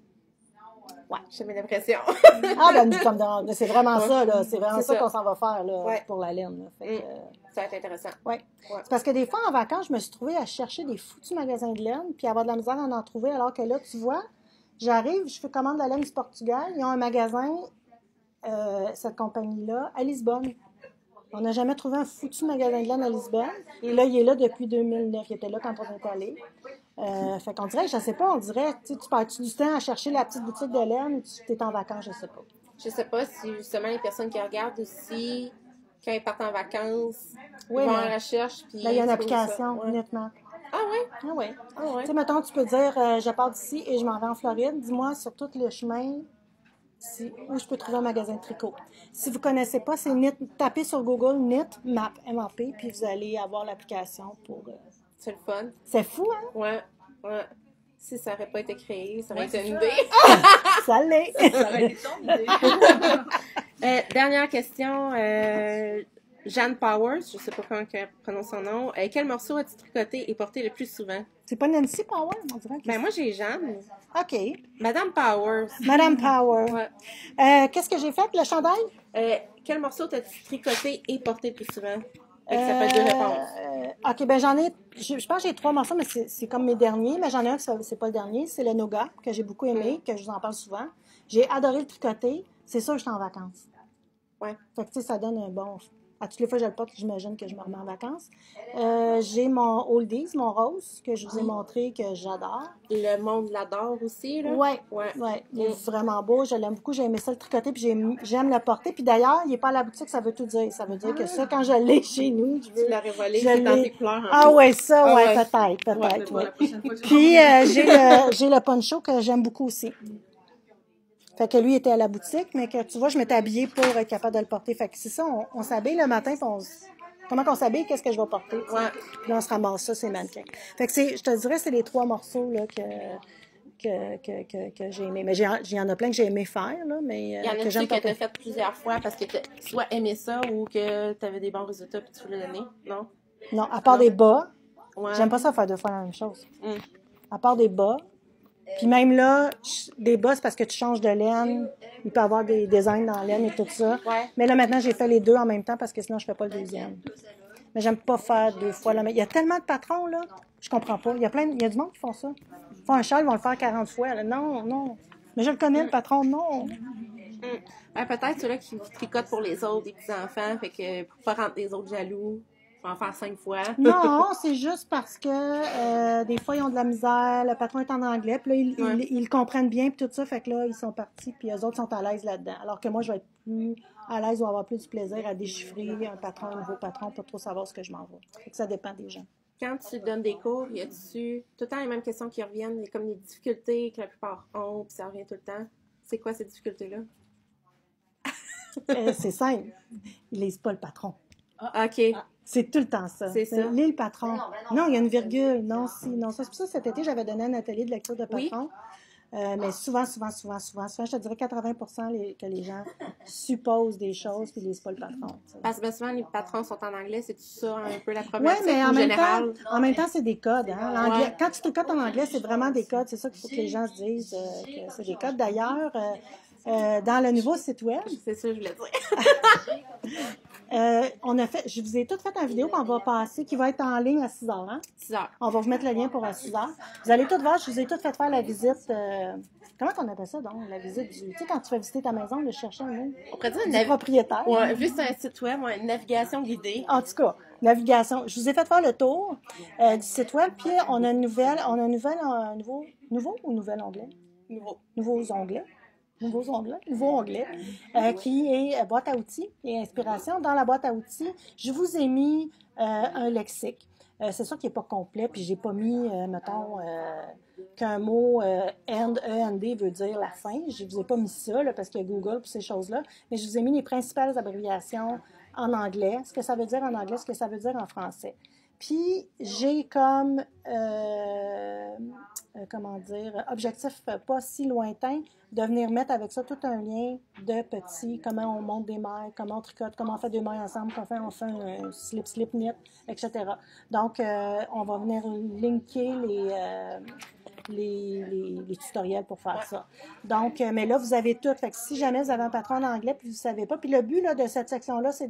Speaker 1: Ouais.
Speaker 2: J'ai mis l'impression.
Speaker 1: Ah, ben, ça me dérange. C'est vraiment
Speaker 2: Ouais.
Speaker 1: ça, là. C'est vraiment
Speaker 2: C'est
Speaker 1: ça
Speaker 2: ça.
Speaker 1: qu'on s'en va faire, là,
Speaker 2: Ouais.
Speaker 1: pour la laine, là. Fait que,
Speaker 2: Ça va être intéressant.
Speaker 1: ouais.
Speaker 2: Ouais.
Speaker 1: C'est parce que des fois, en vacances, je me suis trouvée à chercher des foutus magasins de laine, puis avoir de la misère à en trouver, alors que là, tu vois, j'arrive, je fais commande de la laine du Portugal, ils ont un magasin, cette compagnie-là, à Lisbonne. On n'a jamais trouvé un foutu magasin de laine à Lisbonne. Et là, il est là depuis 2009. Il était là quand on est allé. Fait qu'on dirait, je sais pas, on dirait, tu passes du temps à chercher la petite boutique de laine ou tu es en vacances, je sais pas.
Speaker 2: Je sais pas si justement les personnes qui regardent aussi, quand ils partent en vacances,
Speaker 1: Oui,
Speaker 2: ils vont
Speaker 1: mais
Speaker 2: à la recherche. Puis
Speaker 1: là, il y a une
Speaker 2: ils trouvent ça.
Speaker 1: application,
Speaker 2: Ouais.
Speaker 1: nettement.
Speaker 2: Ah oui?
Speaker 1: Ah ouais.
Speaker 2: Ah ouais.
Speaker 1: Tu sais, mettons, tu peux dire, je pars d'ici et je m'en vais en Floride. Dis-moi sur tout le chemin où je peux trouver un magasin de tricot. Si vous ne connaissez pas, c'est Knit. Tapez sur Google Knit Map, M-A-P, puis vous allez avoir l'application pour...
Speaker 2: C'est le fun.
Speaker 1: C'est fou, hein?
Speaker 2: Ouais. Si ça n'aurait pas été créé, ça aurait été une idée.
Speaker 1: Ça l'est!
Speaker 3: Ça aurait été ton idée.
Speaker 2: Dernière question. Jeanne Powers, je ne sais pas comment elle prononce son nom. Quel morceau as-tu tricoté et porté le plus souvent?
Speaker 1: C'est pas Nancy Power, on dirait que
Speaker 2: Ben moi, j'ai Jeanne.
Speaker 1: OK.
Speaker 2: Madame Powers.
Speaker 1: Madame Power.
Speaker 2: Ouais.
Speaker 1: Qu'est-ce que j'ai fait? Le chandail?
Speaker 2: Quel morceau t'as-tu tricoté et porté le plus souvent? Fait que ça fait 2 réponses.
Speaker 1: OK, ben j'en ai... Je pense que j'ai 3 morceaux, mais c'est comme mes derniers. Mais j'en ai un qui c'est pas le dernier. C'est le Nougat, que j'ai beaucoup aimé, que je vous en parle souvent. J'ai adoré le tricoter. C'est sûr que je suis en vacances.
Speaker 2: Ouais.
Speaker 1: Fait que, tu sais, ça donne un bon... À toutes les fois que je le porte, j'imagine que je me remets en vacances. J'ai mon Oldies, mon rose, que je vous ai montré, que j'adore.
Speaker 2: Le monde l'adore aussi, là?
Speaker 1: Ouais. Il est vraiment beau. Je l'aime beaucoup. J'ai aimé ça le tricoter, puis j'aime le porter. Puis d'ailleurs, il n'est pas à la boutique, ça veut tout dire. Ça veut dire que ça, quand je l'ai chez nous, je veux...
Speaker 2: Tu l'aurais volé, c'est dans tes couleurs.
Speaker 1: Ah ouais, ça,
Speaker 2: Ah
Speaker 1: ouais,
Speaker 2: ouais.
Speaker 1: peut-être.
Speaker 3: Pour la prochaine fois que je
Speaker 1: Puis j'ai le poncho que j'aime beaucoup aussi. Fait que lui était à la boutique, mais que tu vois, je m'étais habillée pour être capable de le porter. Fait que c'est ça, on s'habille le matin, puis comment qu'on s'habille, qu'est-ce que je vais porter.
Speaker 2: Ouais.
Speaker 1: Puis là, on se ramasse ça, c'est mannequin. Fait que je te dirais, c'est les 3 morceaux là, que j'ai aimé. Mais il y en a plein que j'ai aimé faire, là, mais
Speaker 2: Il y en
Speaker 1: que
Speaker 2: a
Speaker 1: j'aime
Speaker 2: que tu as
Speaker 1: porter.
Speaker 2: fait plusieurs fois parce que tu soit aimé ça ou que tu avais des bons résultats puis tu voulais le donner? Non?
Speaker 1: Non, à part des bas,
Speaker 2: Ouais.
Speaker 1: j'aime pas ça faire 2 fois la même chose.
Speaker 2: Mm.
Speaker 1: À part des bas. Puis même là, des bas, c'est parce que tu changes de laine. Il peut y avoir des designs dans la laine et tout ça.
Speaker 2: Ouais.
Speaker 1: Mais là, maintenant, j'ai fait les 2 en même temps parce que sinon, je fais pas le deuxième. Mais j'aime pas faire 2 fois la même. Il y a tellement de patrons, là. Je comprends pas. Il y a du monde qui font ça. Ils font un châle, ils vont le faire 40 fois. Là. Non. Mais je le connais, le patron. Non.
Speaker 2: Ben, peut-être ceux-là qui tricotent pour les autres, des petits-enfants, fait que pour pas rendre les autres jaloux, faut en faire 5 fois.
Speaker 1: Non, c'est juste parce que des fois, ils ont de la misère. Le patron est en anglais. Puis là, ils comprennent bien. Puis tout ça, fait que là, ils sont partis. Puis eux autres sont à l'aise là-dedans. Alors que moi, je vais être plus à l'aise ou avoir plus de plaisir à déchiffrer un nouveau patron, pas trop savoir ce que je m'en vais. Fait que ça dépend des gens.
Speaker 2: Quand tu donnes des cours, y a-tu tout le temps les mêmes questions qui reviennent, comme les difficultés que la plupart ont, puis ça revient tout le temps? C'est quoi ces difficultés-là?
Speaker 1: C'est simple. Ils lisent pas le patron.
Speaker 2: OK.
Speaker 1: C'est tout le temps ça.
Speaker 2: C'est ça.
Speaker 1: Lis le patron. Non, il y a une virgule. Non, ça. C'est pour ça que cet été, j'avais donné un atelier de lecture de patron. Mais souvent, je te dirais 80% que les gens supposent des choses et ne lisent pas le patron.
Speaker 2: Parce que souvent, les patrons sont en anglais, c'est ça un peu la
Speaker 1: Oui,
Speaker 2: problématique
Speaker 1: mais
Speaker 2: ou
Speaker 1: en même temps, c'est des codes. Hein? L'anglais,
Speaker 2: Ouais.
Speaker 1: quand tu tricotes en anglais, c'est vraiment des codes. C'est ça qu'il faut que les gens se disent que c'est des codes. D'ailleurs, dans le nouveau site web,
Speaker 2: C'est ça que je voulais dire.
Speaker 1: je vous ai tout fait une vidéo qu'on va passer, qui va être en ligne à 6 h. Hein?
Speaker 2: 6 heures.
Speaker 1: On va vous mettre le lien pour à 6 h. Vous allez tout voir, je vous ai tout fait faire la visite. Comment on appelle ça, donc? La visite du... Tu sais, quand tu fais visiter ta maison, de chercher un mot.
Speaker 2: On pourrait dire
Speaker 1: Du propriétaire.
Speaker 2: Ouais, vu sur un site web, une navigation guidée.
Speaker 1: En tout cas, navigation. Je vous ai fait faire le tour du site web, puis on a un nouveau ou nouvel onglet? Nouveaux onglets, qui est boîte à outils et inspiration. Dans la boîte à outils, je vous ai mis un lexique. C'est sûr qu'il n'est pas complet, puis j'ai pas mis, mettons, qu'un mot E-N-D veut dire la fin. Je vous ai pas mis ça, là, parce qu'il y a Google pour ces choses-là, mais je vous ai mis les principales abréviations en anglais, ce que ça veut dire en anglais, ce que ça veut dire en français. Puis, j'ai comme, objectif pas si lointain de venir mettre avec ça tout un lien de petits, comment on monte des mailles, comment on tricote, comment on fait deux mailles ensemble, comment on fait un slip, knit, etc. Donc, on va venir linker les tutoriels pour faire ça. Donc, mais là, vous avez tout. Fait que si jamais vous avez un patron en anglais puis vous ne savez pas, puis le but là, de cette section-là, c'est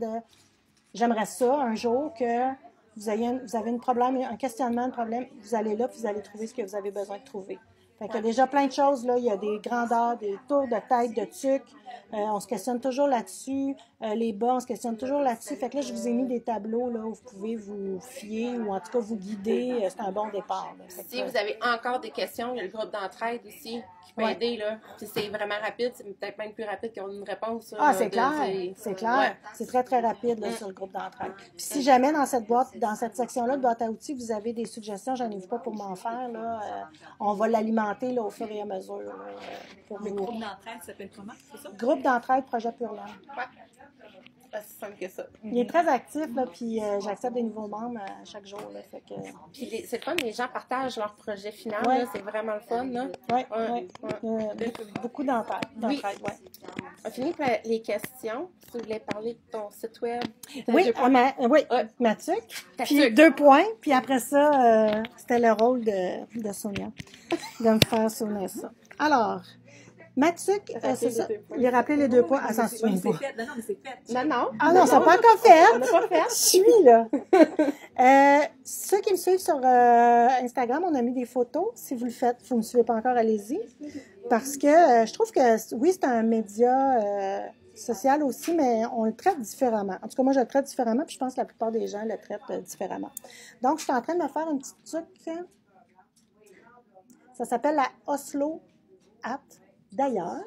Speaker 1: j'aimerais ça un jour que vous avez un questionnement, un problème, vous allez là, puis vous allez trouver ce que vous avez besoin de trouver. Fait qu'il y a déjà plein de choses, là. Il y a des grandeurs, des tours de tête, de tuque. On se questionne toujours là-dessus. Les bas, on se questionne toujours là-dessus. Fait que là, je vous ai mis des tableaux là, où vous pouvez vous fier ou en tout cas vous guider. C'est un bon départ. Là.
Speaker 2: Si vous avez encore des questions, il y a le groupe d'entraide aussi qui peut aider. Là. Puis c'est vraiment rapide, c'est peut-être même plus rapide qu'on a une réponse.
Speaker 1: Ah, c'est clair. C'est clair. Ouais. C'est très, très rapide là, sur le groupe d'entraide. Puis si jamais dans cette boîte, dans cette section-là de boîte à outils, vous avez des suggestions, j'en ai vu pas pour m'en faire, là, on va l'alimenter là, au fur et à mesure. Là,
Speaker 3: pour le groupe d'entraide s'appelle comment? C'est ça?
Speaker 1: Groupe d'entraide Projet Purland.
Speaker 2: Ouais. C'est aussi simple que ça.
Speaker 1: Il est très actif, là, puis j'accepte des nouveaux membres chaque jour. Là, fait que...
Speaker 2: Puis c'est le fun, les gens partagent leur projet final, là, c'est vraiment le fun.
Speaker 1: Oui. Beaucoup d'entraide.
Speaker 2: Oui. On a fini avec les questions. Si vous voulez parler de ton site web.
Speaker 1: Oui, Mathic. Puis 2 points. Puis après ça, c'était le rôle de Sonia, de me faire sonner ça. Alors... Mathic, c'est ça. Il a rappelé les 2 points. Ah, ça se souvient pas.
Speaker 3: Non, mais c'est fait.
Speaker 2: Non.
Speaker 1: Ah non, ça n'a pas encore fait.
Speaker 2: On n'a pas fait.
Speaker 1: Je suis là. Ceux qui me suivent sur Instagram, on a mis des photos. Si vous le faites, vous ne me suivez pas encore, allez-y. Parce que je trouve que, oui, c'est un média social aussi, mais on le traite différemment. En tout cas, moi, je le traite différemment, puis je pense que la plupart des gens le traitent différemment. Donc, je suis en train de me faire une petite truc. Ça s'appelle la Oslo App. D'ailleurs,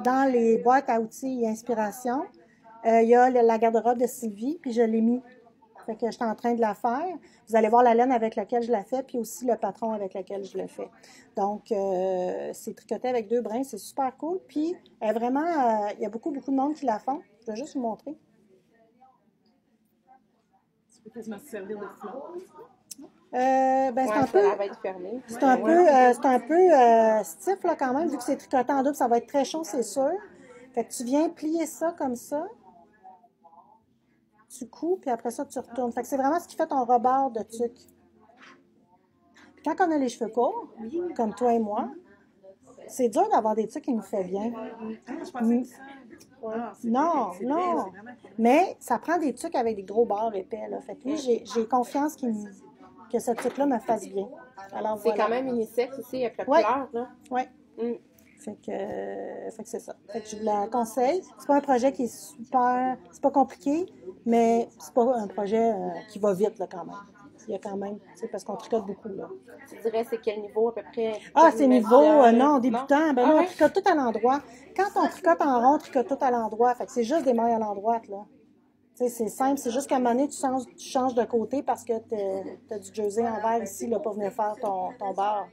Speaker 1: dans les boîtes à outils et inspiration, il y a la garde-robe de Sylvie, puis je l'ai mis. Fait que je suis en train de la faire. Vous allez voir la laine avec laquelle je la fais, puis aussi le patron avec lequel je le fais. Donc, c'est tricoté avec 2 brins, c'est super cool. Puis, vraiment, il y a beaucoup de monde qui la font. Je vais juste vous montrer.
Speaker 3: Tu peux quasiment se servir de fleurs.
Speaker 1: C'est un peu stiff là, quand même, vu que c'est tricoté en double, ça va être très chaud, c'est sûr. Fait que tu viens plier ça comme ça. Tu couds, puis après ça, tu retournes. Fait que c'est vraiment ce qui fait ton rebord de tuque. Puis quand on a les cheveux courts, comme toi et moi, c'est dur d'avoir des tuques qui nous fait bien. Non. Mais ça prend des tuques avec des gros bords épais. Là. Fait que lui, j'ai confiance que cette tuque-là me fasse bien. Alors,
Speaker 2: c'est quand même unisexe aussi, avec la couleur.
Speaker 1: Oui. Fait que c'est ça. Fait que je vous la conseille. C'est pas un projet qui est super... C'est pas compliqué, mais c'est pas un projet qui va vite, là, quand même. Il y a quand même... parce qu'on tricote beaucoup, là.
Speaker 2: Tu dirais c'est quel niveau, à peu près?
Speaker 1: Ah, c'est niveau... non, débutant. Ben là, on tricote tout à l'endroit. Quand on tricote en rond, on tricote tout à l'endroit. Fait que c'est juste des mailles à l'endroit, là. C'est simple, c'est juste qu'à un moment donné, tu changes de côté parce que tu as du jersey en vert ici là, pour venir faire ton bar.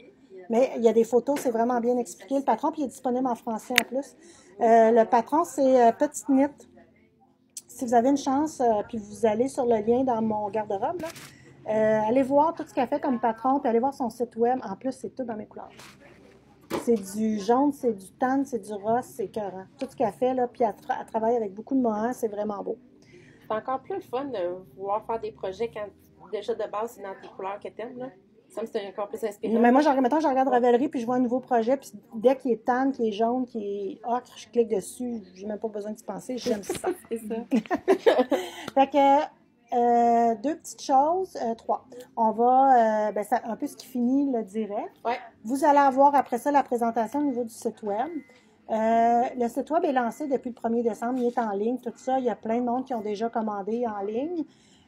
Speaker 1: Mais il y a des photos, c'est vraiment bien expliqué. Le patron, puis il est disponible en français en plus. Le patron, c'est Petite Knit. Si vous avez une chance, puis vous allez sur le lien dans mon garde-robe, allez voir tout ce qu'elle fait comme patron, puis allez voir son site web. En plus, c'est tout dans mes couleurs. C'est du jaune, c'est du tan, c'est du rose, c'est écœurant. Tout ce qu'elle fait, là, puis elle travaille avec beaucoup de mohans, c'est vraiment beau.
Speaker 2: C'est encore plus le fun de vouloir faire des projets quand déjà de base c'est dans tes couleurs que t'aimes, là. Ça me c'est encore plus inspirant.
Speaker 1: Mais moi, je regarde Ravelry puis je vois un nouveau projet, puis dès qu'il est tan, qu'il est jaune, qu'il est ocre, je clique dessus, j'ai même pas besoin d'y penser, j'aime ça.
Speaker 2: C'est ça.
Speaker 1: Fait que 2 petites choses, 3. On va, c'est un peu ce qui finit le direct.
Speaker 2: Ouais.
Speaker 1: Vous allez avoir après ça la présentation au niveau du site web. Le site web est lancé depuis le 1er décembre, il est en ligne, tout ça. Il y a plein de monde qui ont déjà commandé en ligne.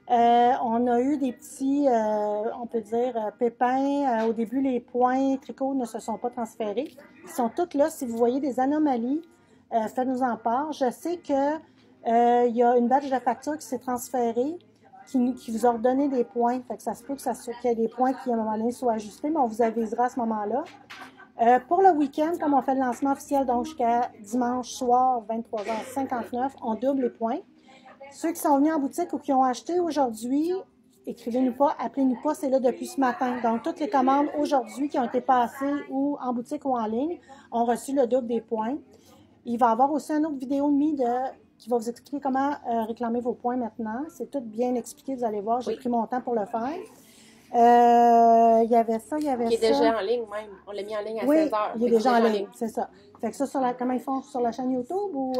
Speaker 1: On a eu des petits, on peut dire, pépins. Au début, les points tricot ne se sont pas transférés. Ils sont tous là. Si vous voyez des anomalies, faites-nous en part. Je sais que il y a une badge de facture qui s'est transférée, qui vous a redonné des points. Fait que ça se peut qu'il y ait des points qui, à un moment donné, soient ajustés, mais on vous avisera à ce moment-là. Pour le week-end, comme on fait le lancement officiel, donc jusqu'à dimanche soir, 23h59, on double les points. Ceux qui sont venus en boutique ou qui ont acheté aujourd'hui, écrivez-nous pas, appelez-nous pas, c'est là depuis ce matin. Donc, toutes les commandes aujourd'hui qui ont été passées ou en boutique ou en ligne ont reçu le double des points. Il va y avoir aussi une autre vidéo qui va vous expliquer comment réclamer vos points maintenant. C'est tout bien expliqué, vous allez voir, j'ai pris mon temps pour le faire. Il y avait ça.
Speaker 2: Qui est déjà en ligne même. On l'a mis en ligne à 16h.
Speaker 1: Oui, il est déjà en ligne, c'est ça. Fait que ça, comment ils font? Sur la chaîne YouTube ou...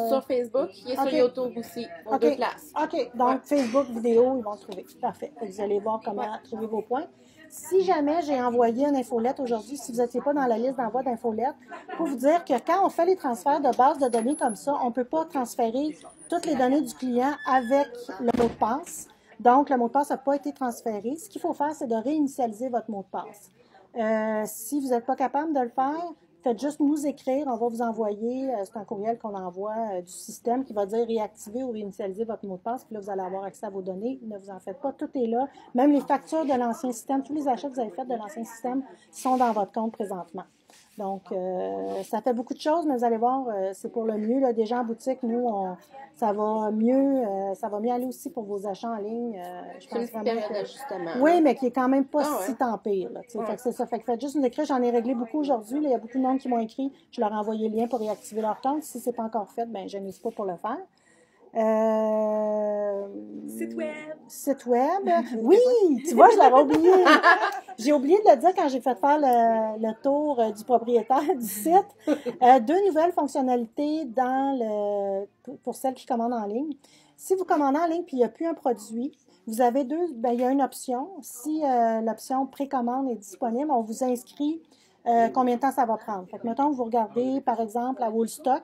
Speaker 2: Sur Facebook, il est sur YouTube aussi, aux 2 places.
Speaker 1: OK, donc Facebook, vidéo, ils vont le trouver. Parfait. Vous allez voir comment trouver vos points. Si jamais j'ai envoyé une infolette aujourd'hui, si vous n'étiez pas dans la liste d'envoi d'infolettes, pour vous dire que quand on fait les transferts de base de données comme ça, on ne peut pas transférer toutes les données du client avec le mot de passe. Donc, le mot de passe n'a pas été transféré. Ce qu'il faut faire, c'est de réinitialiser votre mot de passe. Si vous n'êtes pas capable de le faire, faites juste nous écrire. On va vous envoyer, c'est un courriel qu'on envoie du système qui va dire réactiver ou réinitialiser votre mot de passe. Puis là, vous allez avoir accès à vos données. Ne vous en faites pas, tout est là. Même les factures de l'ancien système, tous les achats que vous avez faits de l'ancien système sont dans votre compte présentement. Donc, ça fait beaucoup de choses, mais vous allez voir, c'est pour le mieux. Là, déjà en boutique, nous, ça va mieux aller aussi pour vos achats en ligne. Je pense vraiment que... Oui, mais qui est quand même pas si tant pire. Là, fait que c'est ça. Fait que faites juste nous écrire. J'en ai réglé beaucoup aujourd'hui. Il y a beaucoup de monde qui m'ont écrit. Je leur ai envoyé le lien pour réactiver leur compte. Si c'est pas encore fait, ben je n'hésite pas pour le faire. Site web. Oui, tu vois, je l'avais oublié. J'ai oublié de le dire quand j'ai fait faire le tour du propriétaire du site. 2 nouvelles fonctionnalités pour celles qui commandent en ligne. Si vous commandez en ligne puis il n'y a plus un produit, vous avez il y a une option. Si l'option précommande est disponible, on vous inscrit combien de temps ça va prendre. Fait que, mettons, vous regardez, par exemple, à Woolstock.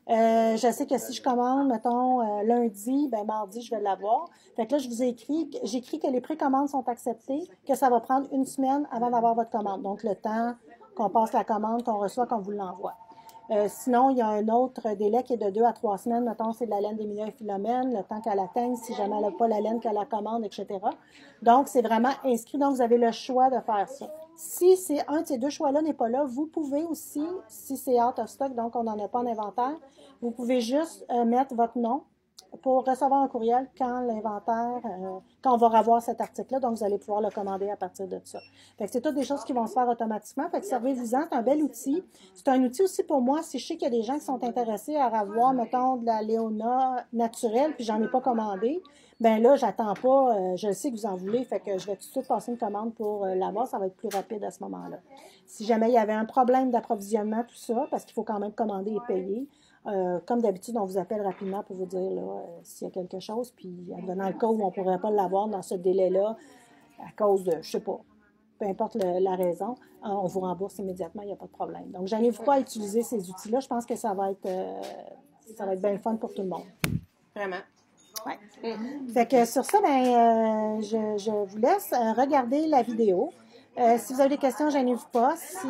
Speaker 1: Je sais que si je commande, mettons, lundi, mardi, je vais l'avoir. Fait que là, j'écris que les précommandes sont acceptées, que ça va prendre 1 semaine avant d'avoir votre commande. Donc, le temps qu'on passe la commande, qu'on reçoit, qu'on vous l'envoie. Sinon, il y a un autre délai qui est de 2 à 3 semaines. Mettons, c'est de la laine d'Emilia et Philomène, le temps qu'elle atteigne, si jamais elle n'a pas la laine qu'elle la commande, etc. Donc, c'est vraiment inscrit. Donc, vous avez le choix de faire ça. Si c'est un de ces 2 choix-là n'est pas là, vous pouvez aussi, si c'est out of stock, donc on n'en a pas en inventaire, vous pouvez juste mettre votre nom pour recevoir un courriel quand l'inventaire, quand on va revoir cet article-là, donc vous allez pouvoir le commander à partir de ça. Fait que c'est toutes des choses qui vont se faire automatiquement. Fait que servez-vous-en, c'est un bel outil. C'est un outil aussi pour moi, si je sais qu'il y a des gens qui sont intéressés à avoir, mettons, de la Léona naturelle, puis j'en ai pas commandé, ben là, j'attends pas, je sais que vous en voulez, fait que je vais tout de suite passer une commande pour l'avoir, ça va être plus rapide à ce moment-là. Si jamais il y avait un problème d'approvisionnement, tout ça, parce qu'il faut quand même commander et payer, comme d'habitude, on vous appelle rapidement pour vous dire s'il y a quelque chose, puis dans le cas où on ne pourrait pas l'avoir dans ce délai-là, à cause de, je sais pas, peu importe la raison, on vous rembourse immédiatement, il n'y a pas de problème. Donc, je n'arrive pas à utiliser ces outils-là. Je pense que ça va être bien le fun pour tout le monde.
Speaker 2: Vraiment.
Speaker 1: Ouais. Fait que sur ça, je vous laisse regarder la vidéo. Si vous avez des questions, gênez-vous pas. Si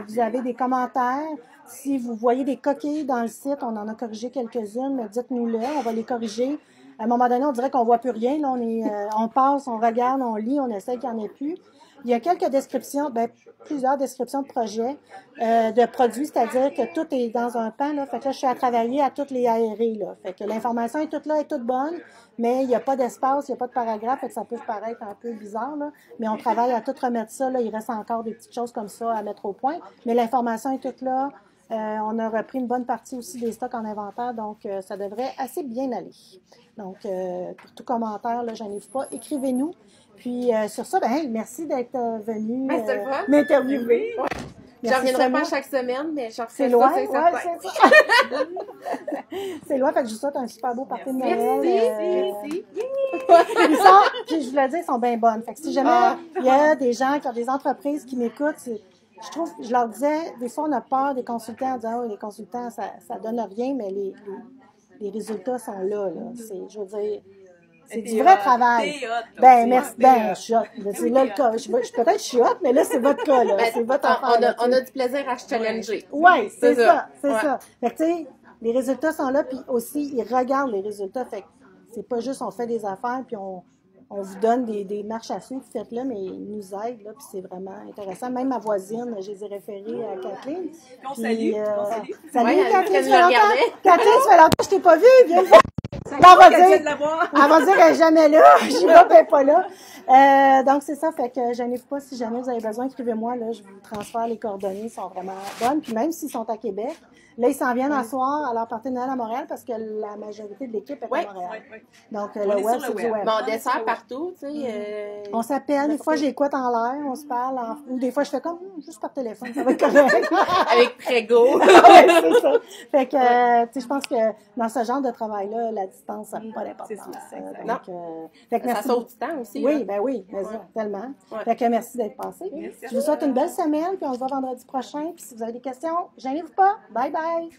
Speaker 1: vous avez des commentaires, si vous voyez des coquilles dans le site, on en a corrigé quelques-unes, mais dites-nous-le, on va les corriger. À un moment donné, on dirait qu'on voit plus rien. Là, on passe, on regarde, on lit, on essaie qu'il n'y en ait plus. Il y a quelques descriptions, plusieurs descriptions de projets, de produits, c'est-à-dire que tout est dans un pan, là. Fait que là, je suis à travailler à toutes les aérées, là. Fait que l'information est toute là, est toute bonne, mais il n'y a pas d'espace, il n'y a pas de paragraphe, fait que ça peut paraître un peu bizarre, là. Mais on travaille à tout remettre ça, là. Il reste encore des petites choses comme ça à mettre au point, mais l'information est toute là. On a repris une bonne partie aussi des stocks en inventaire, donc ça devrait assez bien aller. Donc, pour tout commentaire, là, j'en ai pas, écrivez-nous. Puis, sur ça, merci d'être venu m'interviewer.
Speaker 2: Ouais. J'en reviendrai pas chaque semaine, mais je refais
Speaker 1: c'est loin, c'est c'est loin, fait que je vous souhaite un super beau party de Noël.
Speaker 2: Merci.
Speaker 1: Puis je vous le dis, ils sont bien bonnes. Fait que si jamais il y a des gens qui ont des entreprises qui m'écoutent, je leur disais, des fois on a peur des consultants en disant, les consultants, ça donne rien, mais les résultats sont là. Je veux dire, c'est du vrai travail. Merci. Je suis hot. C'est là le cas. Peut-être je suis hot, mais là, c'est votre cas, là. C'est votre affaire.
Speaker 2: On a du plaisir à se challenger.
Speaker 1: Oui, c'est ça. Fait que, tu sais, les résultats sont là, puis aussi, ils regardent les résultats. Fait que c'est pas juste on fait des affaires, puis on vous donne des marches à suivre, faites-le, mais ils nous aident, là, puis c'est vraiment intéressant. Même ma voisine, je les ai référées à Kathleen.
Speaker 3: On salue.
Speaker 1: Salut, Kathleen, ça fait longtemps. Kathleen, ça fait longtemps que je t'ai pas vue. Viens le voir. Elle va dire qu'elle n'est jamais là. Je suis là, elle pas là. Donc, c'est ça. Fait que je n'arrive pas. Si jamais vous avez besoin, écrivez-moi. Là, je vous transfère les coordonnées. Ils sont vraiment bonnes. Puis même s'ils sont à Québec, là, ils s'en viennent à soir à leur partie de Noël à Montréal parce que la majorité de l'équipe est à Montréal. Donc, le web, c'est du web.
Speaker 2: Bon, on dessert partout, tu sais.
Speaker 1: On s'appelle. Des fois, j'écoute en l'air. On se parle. Ou des fois, je fais comme juste par téléphone. Ça va être correct.
Speaker 2: Avec Prego.
Speaker 1: C'est ça. Fait que, tu sais, je pense que dans ce genre de travail-là, la distance, ça n'a pas d'importance.
Speaker 2: Non.
Speaker 1: Fait que
Speaker 2: ça sauve du temps aussi.
Speaker 1: Oui, Ben oui, mais ça, tellement.
Speaker 2: Ouais.
Speaker 1: Fait que merci d'être passé.
Speaker 3: Merci.
Speaker 1: Je vous souhaite une belle semaine, puis on se voit vendredi prochain. Puis si vous avez des questions, gênez-vous pas. Bye bye!